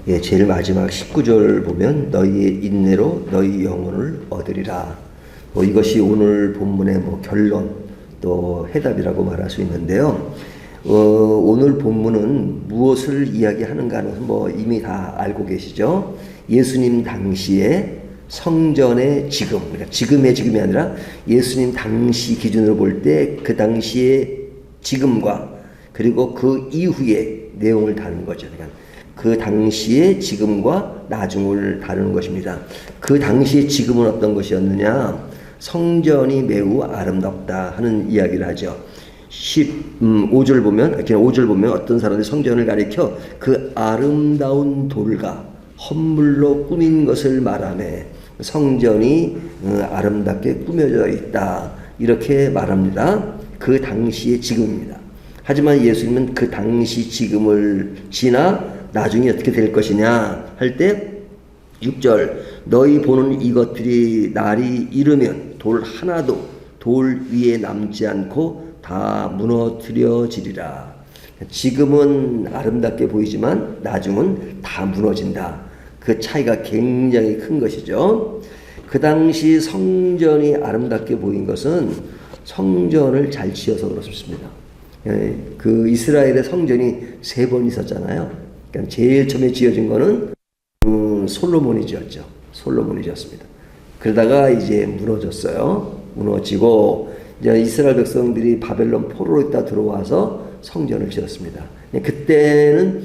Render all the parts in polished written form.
예, 제일 마지막 19절 보면 너희의 인내로 너희 영혼을 얻으리라. 이것이 오늘 본문의 결론 또 해답이라고 말할 수 있는데요. 오늘 본문은 무엇을 이야기하는가 하는 것은 이미 다 알고 계시죠. 예수님 당시에 성전의 지금, 그러니까 지금의 지금이 아니라 예수님 당시 기준으로 볼 때 그 당시의 지금과 그리고 그 이후의 내용을 다루는 거죠. 그러니까 그 당시의 지금과 나중을 다루는 것입니다. 그 당시의 지금은 어떤 것이었느냐? 성전이 매우 아름답다 하는 이야기를 하죠. 15절 보면, 그냥 5절 보면 어떤 사람들이 성전을 가리켜 그 아름다운 돌과 헌물로 꾸민 것을 말하네. 성전이 아름답게 꾸며져 있다. 이렇게 말합니다. 그 당시의 지금입니다. 하지만 예수님은 그 당시 지금을 지나 나중에 어떻게 될 것이냐 할 때 6절 너희 보는 이것들이 날이 이르면 돌 하나도 돌 위에 남지 않고 다 무너뜨려지리라. 지금은 아름답게 보이지만 나중은 다 무너진다. 그 차이가 굉장히 큰 것이죠. 그 당시 성전이 아름답게 보인 것은 성전을 잘 지어서 그렇습니다. 그 이스라엘의 성전이 3번 있었잖아요. 그러니까 제일 처음에 지어진 거는 솔로몬이 지었죠. 솔로몬이 지었습니다. 그러다가 이제 무너졌어요. 무너지고 이제 이스라엘 백성들이 바벨론 포로로 있다 들어와서 성전을 지었습니다. 그때는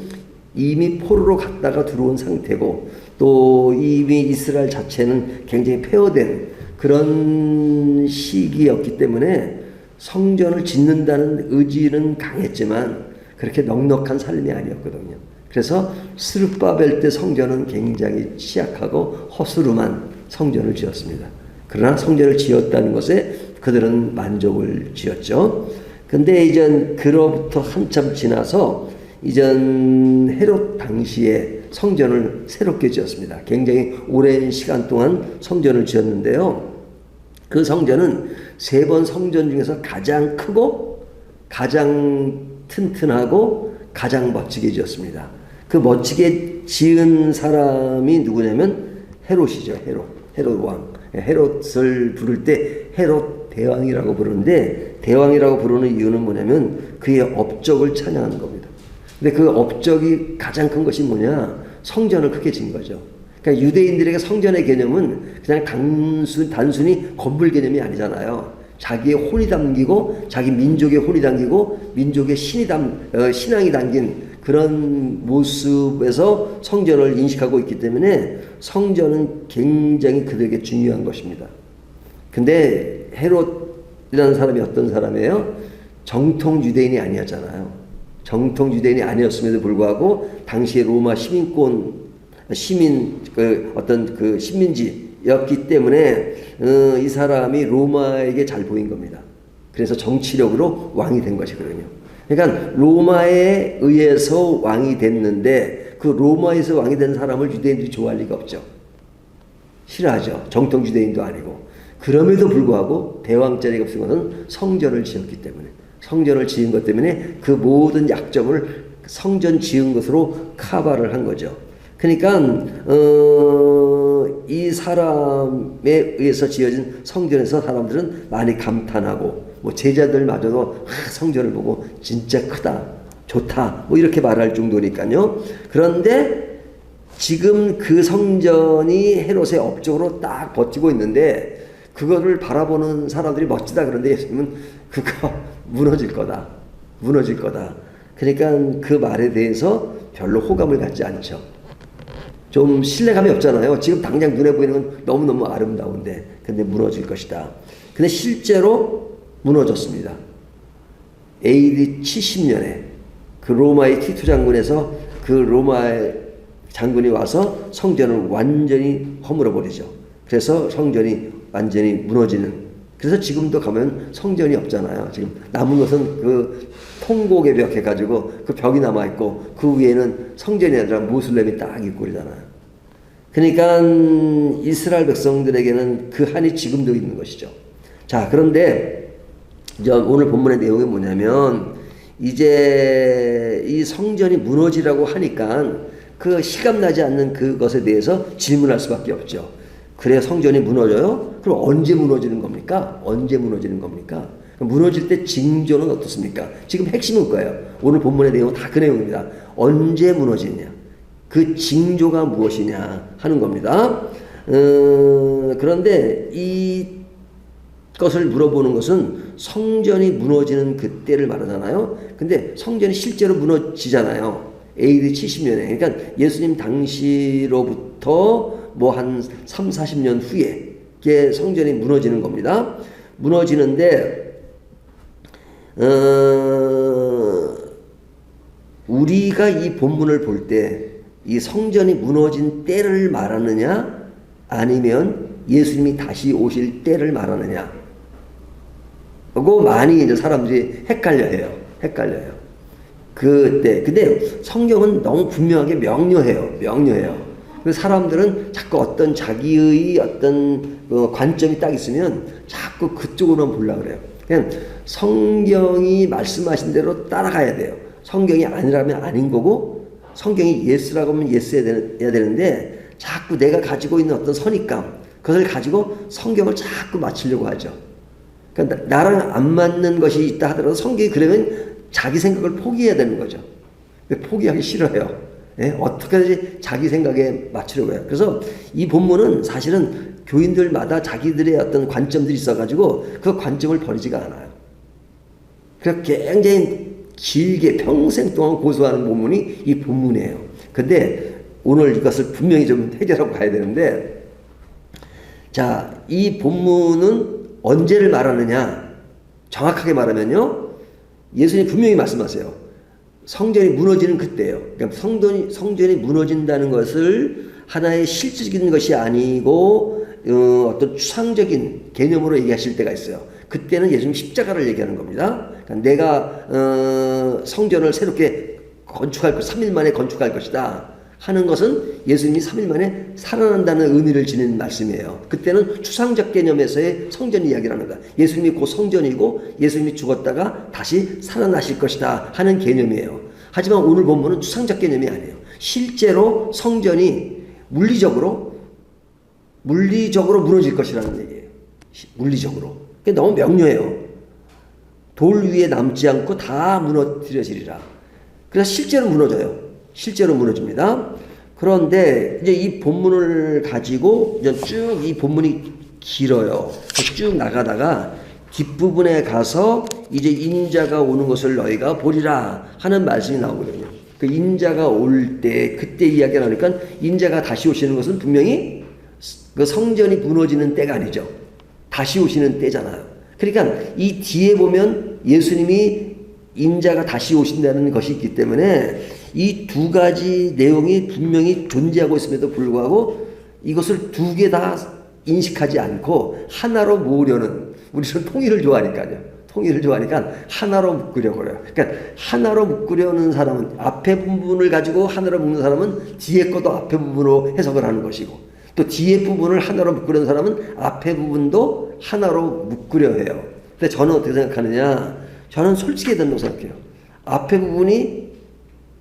이미 포로로 갔다가 들어온 상태고 또 이미 이스라엘 자체는 굉장히 폐허된 그런 시기였기 때문에 성전을 짓는다는 의지는 강했지만 그렇게 넉넉한 삶이 아니었거든요. 그래서 스룹바벨 때 성전은 굉장히 취약하고 허스름한 성전을 지었습니다. 그러나 성전을 지었다는 것에 그들은 만족을 지었죠. 근데 이젠 그로부터 한참 지나서 이전 헤롯 당시에 성전을 새롭게 지었습니다. 굉장히 오랜 시간 동안 성전을 지었는데요. 그 성전은 3번 성전 중에서 가장 크고 가장 튼튼하고 가장 멋지게 지었습니다. 그 멋지게 지은 사람이 누구냐면 헤롯이죠. 헤롯 왕. 헤롯을 부를 때 헤롯 대왕이라고 부르는데 대왕이라고 부르는 이유는 뭐냐면 그의 업적을 찬양하는 겁니다. 근데 그 업적이 가장 큰 것이 뭐냐? 성전을 크게 지은 거죠. 그러니까 유대인들에게 성전의 개념은 그냥 단순히 건물 개념이 아니잖아요. 자기의 혼이 담기고 자기 민족의 혼이 담기고 민족의 신앙이 담긴 그런 모습에서 성전을 인식하고 있기 때문에 성전은 굉장히 그들에게 중요한 것입니다. 근데 헤롯이라는 사람이 어떤 사람이에요? 정통 유대인이 아니었잖아요. 정통 유대인이 아니었음에도 불구하고 당시의 로마 식민지였기 때문에 이 사람이 로마에게 잘 보인 겁니다. 그래서 정치력으로 왕이 된 것이거든요. 그러니까 로마에 의해서 왕이 됐는데 그 로마에서 왕이 된 사람을 유대인들이 좋아할 리가 없죠. 싫어하죠. 정통 유대인도 아니고. 그럼에도 불구하고 대왕자리가 없은 것은 성전을 지었기 때문에 성전을 지은 것 때문에 그 모든 약점을 성전 지은 것으로 커버를 한 거죠. 그러니까 이 사람에 의해서 지어진 성전에서 사람들은 많이 감탄하고 제자들마저도 성전을 보고 진짜 크다, 좋다 이렇게 말할 정도니까요. 그런데 지금 그 성전이 헤롯의 업적으로 딱 버티고 있는데 그거를 바라보는 사람들이 멋지다 그런데 예수님은 그거 무너질 거다. 그러니까 그 말에 대해서 별로 호감을 갖지 않죠. 좀 신뢰감이 없잖아요. 지금 당장 눈에 보이는 건 너무너무 아름다운데 근데 무너질 것이다. 근데 실제로 무너졌습니다. AD 70년에 그 로마의 티투 장군에서 그 로마의 장군이 와서 성전을 완전히 허물어 버리죠. 그래서 성전이 완전히 무너지는. 그래서 지금도 가면 성전이 없잖아요. 지금 남은 것은 그 통곡의 벽 해가지고 그 벽이 남아있고 그 위에는 성전이 아니라 모슬렘이 딱 있고 그러잖아요. 그러니까 이스라엘 백성들에게는 그 한이 지금도 있는 것이죠. 자, 그런데 이제 오늘 본문의 내용이 뭐냐면 이제 이 성전이 무너지라고 하니까 그 실감나지 않는 그것에 대해서 질문할 수밖에 없죠. 그래 성전이 무너져요? 그럼 언제 무너지는 겁니까? 언제 무너지는 겁니까? 무너질 때 징조는 어떻습니까? 지금 핵심은 거예요. 오늘 본문의 내용은 다 그 내용입니다. 언제 무너지느냐? 그 징조가 무엇이냐 하는 겁니다. 그런데 이것을 물어보는 것은 성전이 무너지는 그때를 말하잖아요. 근데 성전이 실제로 무너지잖아요. AD 70년에. 그러니까 예수님 당시로부터 뭐 한 3, 40년 후에 성전이 무너지는 겁니다. 무너지는데 우리가 이 본문을 볼 때 이 성전이 무너진 때를 말하느냐 아니면 예수님이 다시 오실 때를 말하느냐 그거 많이 이제 사람들이 헷갈려요. 그때 근데 성경은 너무 분명하게 명료해요. 그래서 사람들은 자꾸 어떤 자기의 어떤 관점이 딱 있으면 자꾸 그쪽으로만 보려고 그래요. 그냥 성경이 말씀하신 대로 따라가야 돼요. 성경이 아니라면 아닌 거고 성경이 예스라고 하면 예스해야 되는데 자꾸 내가 가지고 있는 어떤 선입감 그것을 가지고 성경을 자꾸 맞추려고 하죠. 그러니까 나랑 안 맞는 것이 있다 하더라도 성경이 그러면 자기 생각을 포기해야 되는 거죠. 포기하기 싫어요. 예? 어떻게든지 자기 생각에 맞추려고 해요. 그래서 이 본문은 사실은 교인들마다 자기들의 어떤 관점들이 있어가지고 그 관점을 버리지가 않아요. 그래서 굉장히 길게 평생 동안 고수하는 본문이 이 본문이에요. 근데 오늘 이것을 분명히 좀 해결하고 가야 되는데 자, 이 본문은 언제를 말하느냐 정확하게 말하면요 예수님이 분명히 말씀하세요. 성전이 무너지는 그때예요. 그러니까 성전이 무너진다는 것을 하나의 실질적인 것이 아니고 어떤 추상적인 개념으로 얘기하실 때가 있어요. 그때는 예수님 십자가를 얘기하는 겁니다. 그러니까 내가 성전을 새롭게 3일 만에 건축할 것이다 하는 것은 예수님이 3일 만에 살아난다는 의미를 지닌 말씀이에요. 그때는 추상적 개념에서의 성전 이야기를 합니다. 예수님이 곧 성전이고 예수님이 죽었다가 다시 살아나실 것이다 하는 개념이에요. 하지만 오늘 본문은 추상적 개념이 아니에요. 실제로 성전이 물리적으로 무너질 것이라는 얘기예요. 물리적으로. 그게 너무 명료해요. 돌 위에 남지 않고 다 무너뜨려지리라. 그래서 실제로 무너져요. 실제로 무너집니다. 그런데 이제 이 본문을 가지고 이제 쭉 이 본문이 길어요. 쭉 나가다가 뒷부분에 가서 이제 인자가 오는 것을 너희가 보리라 하는 말씀이 나오거든요. 그 인자가 올 때 그때 이야기가 나오니까 인자가 다시 오시는 것은 분명히 그 성전이 무너지는 때가 아니죠. 다시 오시는 때잖아요. 그러니까 이 뒤에 보면 예수님이 인자가 다시 오신다는 것이 있기 때문에 이 두 가지 내용이 분명히 존재하고 있음에도 불구하고 이것을 두 개 다 인식하지 않고 하나로 모으려는 우리는 통일을 좋아하니까요. 통일을 좋아하니까 하나로 묶으려고 그래요. 그러니까 하나로 묶으려는 사람은 앞에 부분을 가지고 하나로 묶는 사람은 뒤에 것도 앞에 부분으로 해석을 하는 것이고 또 뒤에 부분을 하나로 묶으려는 사람은 앞에 부분도 하나로 묶으려 해요. 근데 저는 어떻게 생각하느냐? 저는 솔직히 된다고 생각해요. 앞에 부분이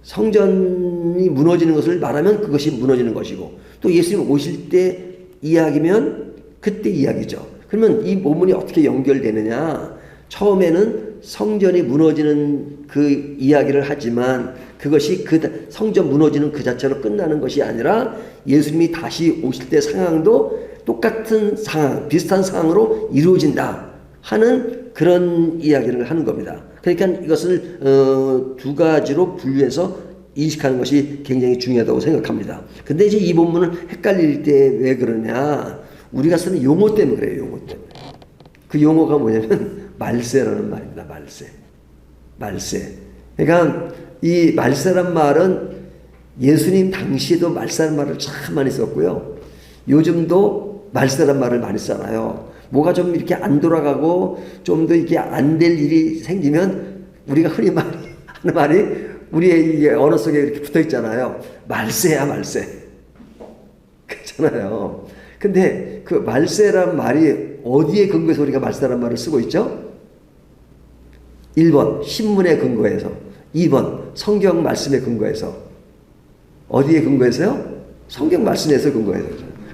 성전이 무너지는 것을 말하면 그것이 무너지는 것이고 또 예수님 오실 때 이야기면 그때 이야기죠. 그러면 이 본문이 어떻게 연결되느냐? 처음에는 성전이 무너지는 그 이야기를 하지만 그것이 그 성전 무너지는 그 자체로 끝나는 것이 아니라 예수님이 다시 오실 때 상황도 똑같은 상황, 비슷한 상황으로 이루어진다 하는 그런 이야기를 하는 겁니다. 그러니까 이것을 두 가지로 분류해서 인식하는 것이 굉장히 중요하다고 생각합니다. 근데 이제 이 본문을 헷갈릴 때 왜 그러냐? 우리가 쓰는 용어 때문에 그래요. 용어 때문에. 그 용어가 뭐냐면 말세라는 말입니다. 말세. 그러니까 이 말세란 말은 예수님 당시에도 말세라는 말을 참 많이 썼고요. 요즘도 말세라는 말을 많이 쓰잖아요. 뭐가 좀 이렇게 안 돌아가고 좀 더 이게 안 될 일이 생기면 우리가 흔히 하는 말이 우리의 언어 속에 이렇게 붙어 있잖아요. 말세야, 말세. 그렇잖아요. 근데 그 말세란 말이 어디에 근거해서 우리가 말세란 말을 쓰고 있죠? 1번 신문에 근거해서, 2번 성경 말씀에 근거해서. 어디에 근거해서요? 성경 말씀에서 근거해서.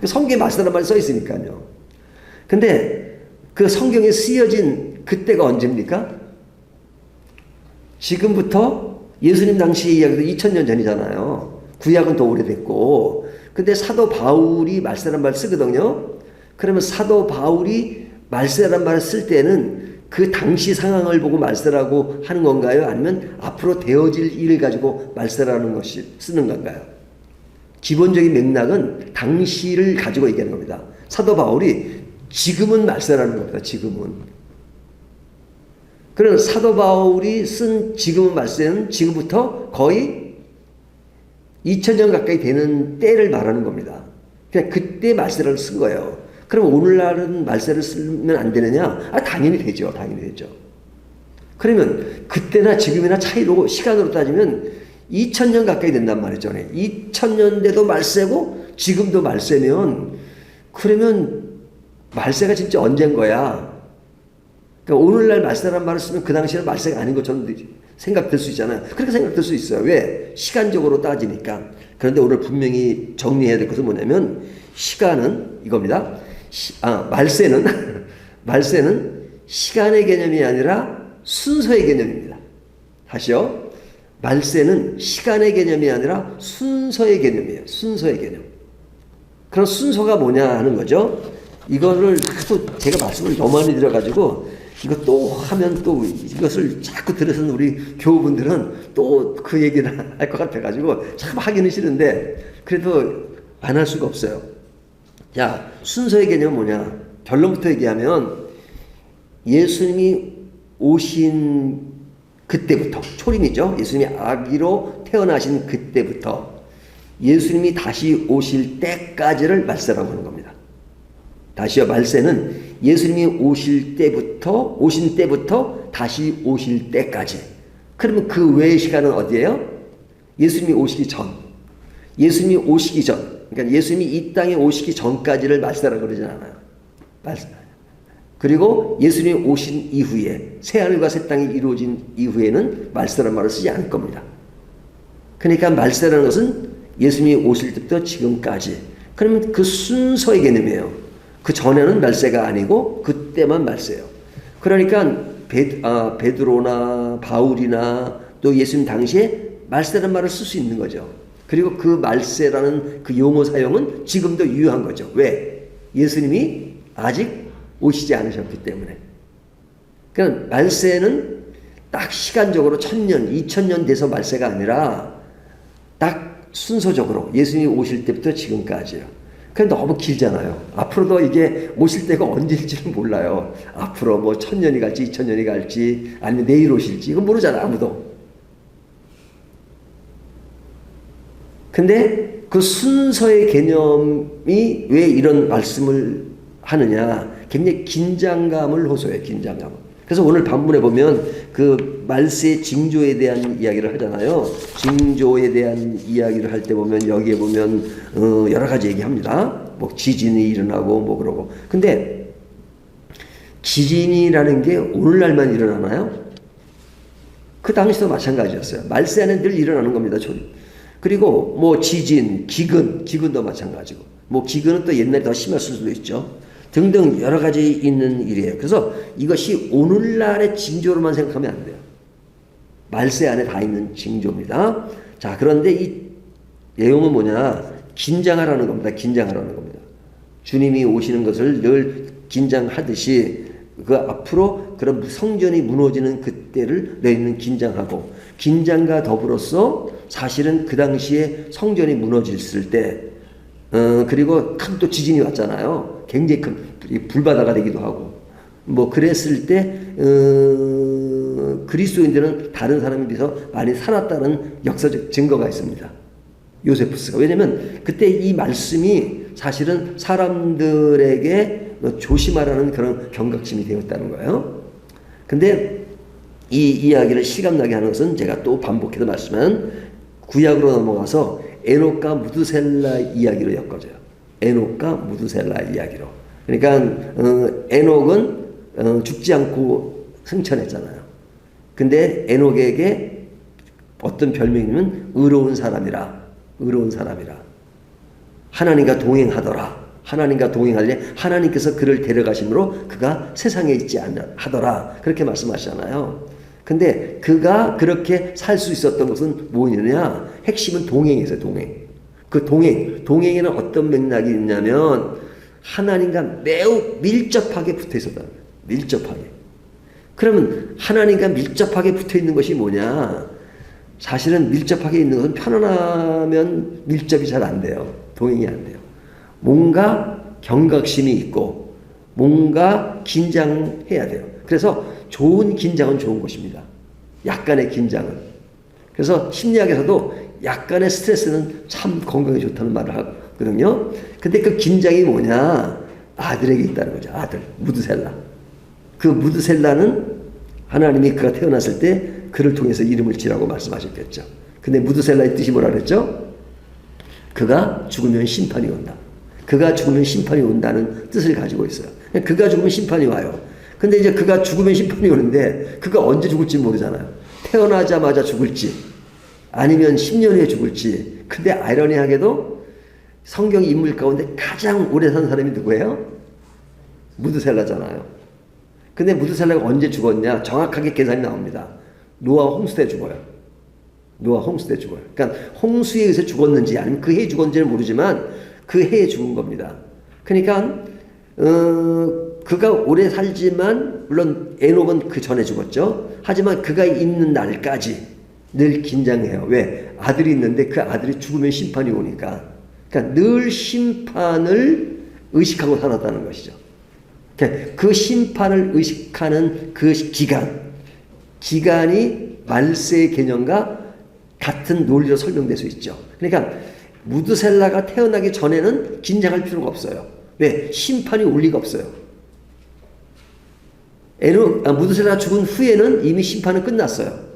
성경에 말씀이라는 말이 써 있으니까요. 근데 그 성경에 쓰여진 그때가 언제입니까? 지금부터 예수님 당시 이야기도 2000년 전이잖아요. 구약은 더 오래됐고. 근데 사도 바울이 말세란 말을 쓰거든요. 그러면 사도 바울이 말세란 말을 쓸 때는 그 당시 상황을 보고 말세라고 하는 건가요? 아니면 앞으로 되어질 일을 가지고 말세라는 것이 쓰는 건가요? 기본적인 맥락은 당시를 가지고 얘기하는 겁니다. 사도 바울이 지금은 말세라는 겁니다. 지금은. 그런 사도 바울이 쓴 지금은 말세는 지금부터 거의 2000년 가까이 되는 때를 말하는 겁니다. 그냥 그때 말세를 쓴 거예요. 그럼 오늘날은 말세를 쓰면 안 되느냐? 당연히 되죠. 당연히 되죠. 그러면 그때나 지금이나 차이로 시간으로 따지면 2000년 가까이 된단 말이죠. 2000년대도 말세고 지금도 말세면 그러면 말세가 진짜 언젠 거야? 그러니까 오늘날 말세란 말을 쓰면 그 당시에는 말세가 아닌 것처럼 생각될 수 있잖아요. 그렇게 생각될 수 있어요. 왜? 시간적으로 따지니까. 그런데 오늘 분명히 정리해야 될 것은 뭐냐면 시간은 이겁니다. 말세는 말세는 시간의 개념이 아니라 순서의 개념입니다. 다시요. 말세는 시간의 개념이 아니라 순서의 개념이에요. 순서의 개념. 그럼 순서가 뭐냐 하는 거죠. 이거를 하도 제가 말씀을 너무 많이 드려가지고 이거 또 하면 또 이것을 자꾸 들으시는 우리 교우분들은 또 그 얘기를 할 것 같아가지고 참 하기는 싫은데 그래도 안 할 수가 없어요. 자, 순서의 개념은 뭐냐? 결론부터 얘기하면 예수님이 오신 그때부터 초림이죠. 예수님이 아기로 태어나신 그때부터 예수님이 다시 오실 때까지를 말세라고 하는 겁니다. 다시요. 말세는 예수님이 오신 때부터 다시 오실 때까지. 그러면 그 외의 시간은 어디예요? 예수님이 오시기 전. 예수님이 오시기 전. 그러니까 예수님이 이 땅에 오시기 전까지를 말세라고 그러진 않아요. 말세. 그리고 예수님이 오신 이후에 새하늘과 새 땅이 이루어진 이후에는 말세라는 말을 쓰지 않을 겁니다. 그러니까 말세라는 것은 예수님이 오실 때부터 지금까지. 그러면 그 순서의 개념이에요. 그 전에는 말세가 아니고 그때만 말세예요. 그러니까 베드로나 바울이나 또 예수님 당시에 말세라는 말을 쓸 수 있는 거죠. 그리고 그 말세라는 그 용어 사용은 지금도 유효한 거죠. 왜? 예수님이 아직 오시지 않으셨기 때문에. 그러니까 말세는 딱 시간적으로 1000년, 2000년 돼서 말세가 아니라 딱 순서적으로 예수님이 오실 때부터 지금까지요. 그냥 너무 길잖아요. 앞으로도 이게 오실 때가 언제일지는 몰라요. 앞으로 뭐 1000년이 갈지 2000년이 갈지 아니면 내일 오실지 이건 모르잖아 아무도. 근데 그 순서의 개념이 왜 이런 말씀을 하느냐. 굉장히 긴장감을 호소해요. 긴장감. 그래서 오늘 반문에 보면 그 말세 징조에 대한 이야기를 하잖아요. 징조에 대한 이야기를 할 때 보면 여기에 보면 여러 가지 얘기합니다. 뭐 지진이 일어나고 뭐 그러고. 근데 지진이라는 게 오늘날만 일어나나요? 그 당시도 마찬가지였어요. 말세 안에 늘 일어나는 겁니다. 그리고 뭐 지진, 기근도 마찬가지고. 뭐 기근은 또 옛날에 더 심했을 수도 있죠. 등등 여러 가지 있는 일이에요. 그래서 이것이 오늘날의 징조로만 생각하면 안 돼요. 말세 안에 다 있는 징조입니다. 자, 그런데 이 내용은 뭐냐? 긴장하라는 겁니다. 긴장하라는 겁니다. 주님이 오시는 것을 늘 긴장하듯이 그 앞으로 그런 성전이 무너지는 그때를 너희는 긴장하고, 긴장과 더불어서 사실은 그 당시에 성전이 무너졌을 때 그리고 큰 또 지진이 왔잖아요. 굉장히 큰 불바다가 되기도 하고 뭐 그랬을 때 그리스도인들은 다른 사람에 비해서 많이 살았다는 역사적 증거가 있습니다. 요세푸스가. 왜냐하면 그때 이 말씀이 사실은 사람들에게 조심하라는 그런 경각심이 되었다는 거예요. 근데 이 이야기를 실감나게 하는 것은 제가 또 반복해서 말씀한 구약으로 넘어가서 에녹과 무드셀라 이야기로 엮어져요. 에녹과 무드셀라 이야기로. 그러니까 에녹은 죽지 않고 승천했잖아요. 근데 에녹에게 어떤 별명이면 의로운 사람이라 의로운 사람이라. 하나님과 동행하더라. 하나님과 동행하려 하나님께서 그를 데려가심으로 그가 세상에 있지 하더라. 그렇게 말씀하시잖아요. 근데 그가 그렇게 살 수 있었던 것은 뭐냐냐? 핵심은 동행이었어요. 동행. 그 동행에는 어떤 맥락이 있냐면 하나님과 매우 밀접하게 붙어 있었다는 거예요. 밀접하게. 그러면 하나님과 밀접하게 붙어 있는 것이 뭐냐? 사실은 밀접하게 있는 것은 편안하면 밀접이 잘 안 돼요. 동행이 안 돼요. 뭔가 경각심이 있고 뭔가 긴장해야 돼요. 그래서 좋은 긴장은 좋은 것입니다. 약간의 긴장은. 그래서 심리학에서도 약간의 스트레스는 참 건강에 좋다는 말을 하거든요. 근데 그 긴장이 뭐냐? 아들에게 있다는 거죠. 아들, 무드셀라. 그 무드셀라는 하나님이 그가 태어났을 때 그를 통해서 이름을 지라고 말씀하셨겠죠. 근데 무드셀라의 뜻이 뭐라 그랬죠? 그가 죽으면 심판이 온다. 그가 죽으면 심판이 온다는 뜻을 가지고 있어요. 그가 죽으면 심판이 와요. 근데 이제 그가 죽으면 심판이 오는데 그가 언제 죽을지 모르잖아요. 태어나자마자 죽을지 아니면 10년 후에 죽을지. 근데 아이러니하게도 성경 인물 가운데 가장 오래 산 사람이 누구예요? 무드셀라잖아요. 근데 무드셀라가 언제 죽었냐? 정확하게 계산이 나옵니다. 노아 홍수 때 죽어요. 노아 홍수 때 죽어요. 그러니까 홍수에 의해서 죽었는지 아니면 그 해에 죽었는지는 모르지만 그 해에 죽은 겁니다. 그러니까 그가 오래 살지만 물론 에녹은 그 전에 죽었죠. 하지만 그가 있는 날까지 늘 긴장해요. 왜? 아들이 있는데 그 아들이 죽으면 심판이 오니까. 그러니까 늘 심판을 의식하고 살았다는 것이죠. 그러니까 그 심판을 의식하는 그 기간이 말세의 개념과 같은 논리로 설명될 수 있죠. 그러니까 무드셀라가 태어나기 전에는 긴장할 필요가 없어요. 왜? 심판이 올 리가 없어요. 무드셀라가 죽은 후에는 이미 심판은 끝났어요.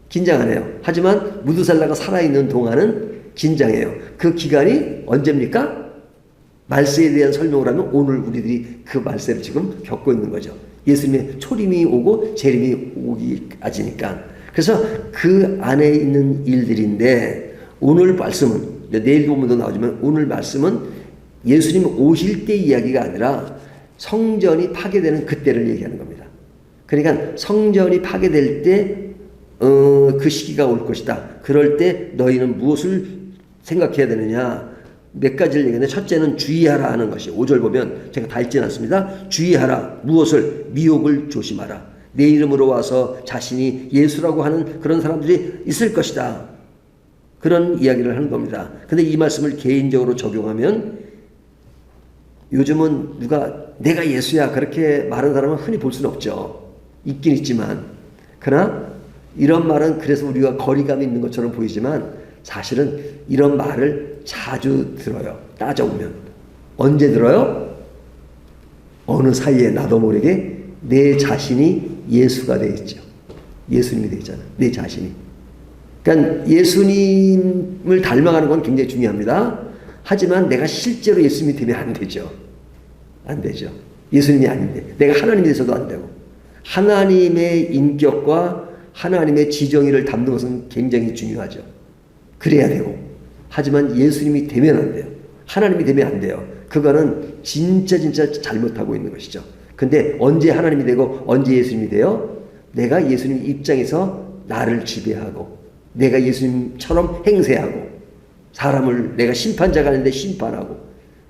긴장 안 해요. 하지만 무드셀라가 살아있는 동안은 긴장해요. 그 기간이 언제입니까? 말세에 대한 설명을 하면 오늘 우리들이 그 말세를 지금 겪고 있는 거죠. 예수님의 초림이 오고 재림이 오기까지니까. 그래서 그 안에 있는 일들인데 오늘 말씀은 내일 본문도 나오지만 오늘 말씀은 예수님 오실 때 이야기가 아니라 성전이 파괴되는 그때를 얘기하는 겁니다. 그러니까 성전이 파괴될 때 그 시기가 올 것이다. 그럴 때 너희는 무엇을 생각해야 되느냐? 몇 가지를 얘기하는데 첫째는 주의하라 하는 것이 5절 보면 제가 다 읽지는 않습니다. 주의하라. 무엇을? 미혹을 조심하라. 내 이름으로 와서 자신이 예수라고 하는 그런 사람들이 있을 것이다. 그런 이야기를 하는 겁니다. 근데 이 말씀을 개인적으로 적용하면 요즘은 누가 내가 예수야 그렇게 말하는 사람은 흔히 볼 수는 없죠. 있긴 있지만. 그러나 이런 말은 그래서 우리가 거리감이 있는 것처럼 보이지만 사실은 이런 말을 자주 들어요. 따져보면. 언제 들어요? 어느 사이에 나도 모르게 내 자신이 예수가 되어 있죠. 예수님이 되어 있잖아요. 내 자신이. 그러니까 예수님을 닮아가는 건 굉장히 중요합니다. 하지만 내가 실제로 예수님이 되면 안 되죠. 안 되죠. 예수님이 아닌데. 내가 하나님이 돼서도 안 되고. 하나님의 인격과 하나님의 지정의를 담는 것은 굉장히 중요하죠. 그래야 되고. 하지만 예수님이 되면 안 돼요. 하나님이 되면 안 돼요. 그거는 진짜 잘못하고 있는 것이죠. 근데 언제 하나님이 되고 언제 예수님이 돼요? 내가 예수님 입장에서 나를 지배하고 내가 예수님처럼 행세하고 사람을 내가 심판자가 아닌데 심판하고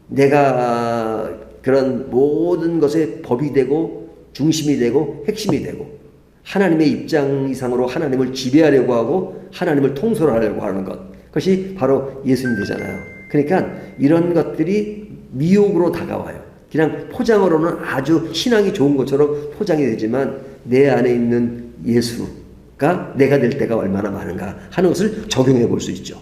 내가 그런 모든 것에 법이 되고 중심이 되고 핵심이 되고 하나님의 입장 이상으로 하나님을 지배하려고 하고 하나님을 통솔하려고 하는 것 그것이 바로 예수님 되잖아요. 그러니까 이런 것들이 미혹으로 다가와요. 그냥 포장으로는 아주 신앙이 좋은 것처럼 포장이 되지만 내 안에 있는 예수가 내가 될 때가 얼마나 많은가 하는 것을 적용해 볼 수 있죠.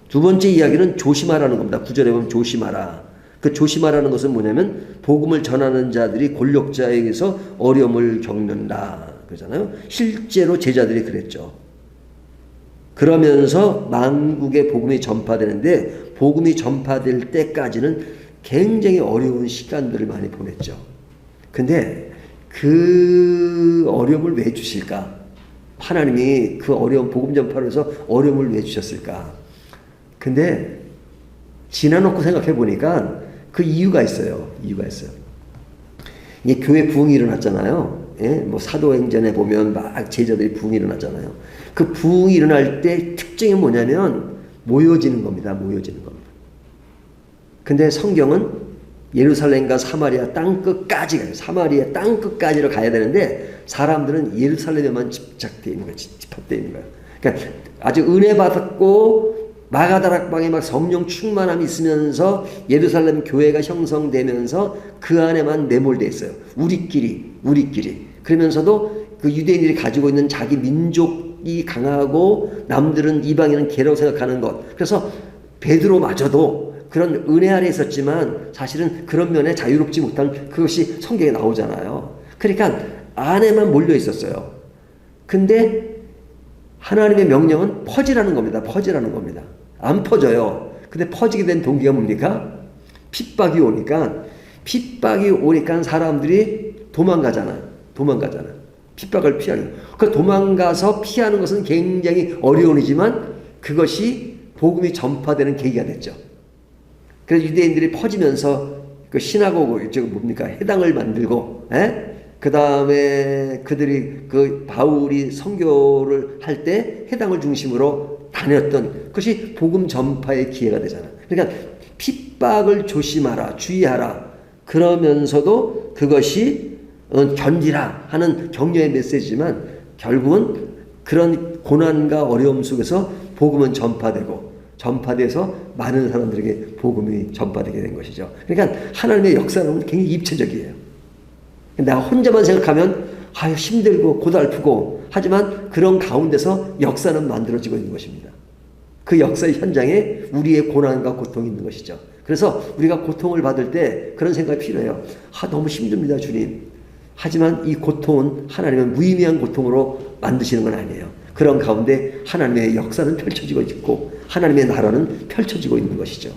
두 번째 이야기는 조심하라는 겁니다. 9절에 보면 조심하라. 그 조심하라는 것은 뭐냐면 복음을 전하는 자들이 권력자에게서 어려움을 겪는다. 그러잖아요. 실제로 제자들이 그랬죠. 그러면서 만국에 복음이 전파되는데 복음이 전파될 때까지는 굉장히 어려운 시간들을 많이 보냈죠. 근데 그 어려움을 왜 주실까? 하나님이 그 어려운 복음 전파를 해서 어려움을 왜 주셨을까? 근데 지나놓고 생각해 보니까 그 이유가 있어요. 이유가 있어요. 이게 교회 부흥이 일어났잖아요. 예? 뭐 사도행전에 보면 막 제자들이 부흥이 일어났잖아요. 그 부흥이 일어날 때 특징이 뭐냐면 모여지는 겁니다. 모여지는 겁니다. 근데 성경은 예루살렘과 사마리아 땅끝까지 가요. 사마리아 땅끝까지로 가야 되는데 사람들은 예루살렘에만 집착되어 있는 거예요. 집합되어 있는 거예요. 그러니까 아주 은혜 받았고 마가다락방에 막 성령 충만함이 있으면서 예루살렘 교회가 형성되면서 그 안에만 내몰되어 있어요. 우리끼리. 그러면서도 그 유대인들이 가지고 있는 자기 민족이 강하고 남들은 이방인은 개라고 생각하는 것. 그래서 베드로마저도 그런 은혜 아래 있었지만 사실은 그런 면에 자유롭지 못한 그것이 성경에 나오잖아요. 그러니까 안에만 몰려 있었어요. 근데 하나님의 명령은 퍼지라는 겁니다. 퍼지라는 겁니다. 안 퍼져요. 근데 퍼지게 된 동기가 뭡니까? 핍박이 오니까 사람들이 도망가잖아요. 핍박을 피하는. 그 도망가서 피하는 것은 굉장히 어려운 일이지만 그것이 복음이 전파되는 계기가 됐죠. 그래서 유대인들이 퍼지면서 그 시나고그, 뭡니까? 회당을 만들고, 그 다음에 그들이 그 바울이 선교를 할 때 회당을 중심으로 다녔던 그것이 복음 전파의 기회가 되잖아. 그러니까 핍박을 조심하라, 주의하라. 그러면서도 그것이 견디라 하는 격려의 메시지지만 결국은 그런 고난과 어려움 속에서 복음은 전파돼서 많은 사람들에게 복음이 전파되게 된 것이죠. 그러니까 하나님의 역사는 굉장히 입체적이에요. 나 혼자만 생각하면 힘들고 고달프고 하지만 그런 가운데서 역사는 만들어지고 있는 것입니다. 그 역사의 현장에 우리의 고난과 고통이 있는 것이죠. 그래서 우리가 고통을 받을 때 그런 생각이 필요해요. 너무 힘듭니다, 주님. 하지만 이 고통은 하나님은 무의미한 고통으로 만드시는 건 아니에요. 그런 가운데 하나님의 역사는 펼쳐지고 있고 하나님의 나라는 펼쳐지고 있는 것이죠.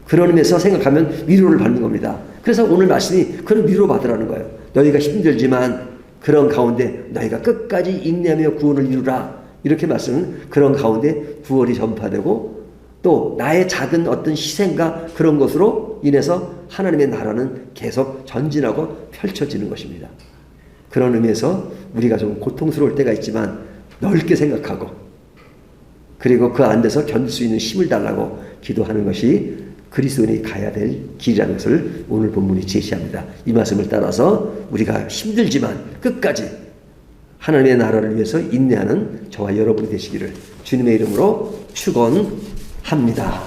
그런 의미에서 생각하면 위로를 받는 겁니다. 그래서 오늘 말씀이 그런 위로 받으라는 거예요. 너희가 힘들지만 그런 가운데 너희가 끝까지 인내하며 구원을 이루라. 이렇게 말씀은 그런 가운데 구원이 전파되고 또 나의 작은 어떤 희생과 그런 것으로 인해서 하나님의 나라는 계속 전진하고 펼쳐지는 것입니다. 그런 의미에서 우리가 좀 고통스러울 때가 있지만 넓게 생각하고 그리고 그 안에서 견딜 수 있는 힘을 달라고 기도하는 것이 그리스도인이 가야 될 길이라는 것을 오늘 본문이 제시합니다. 이 말씀을 따라서 우리가 힘들지만 끝까지 하나님의 나라를 위해서 인내하는 저와 여러분이 되시기를 주님의 이름으로 축원합니다.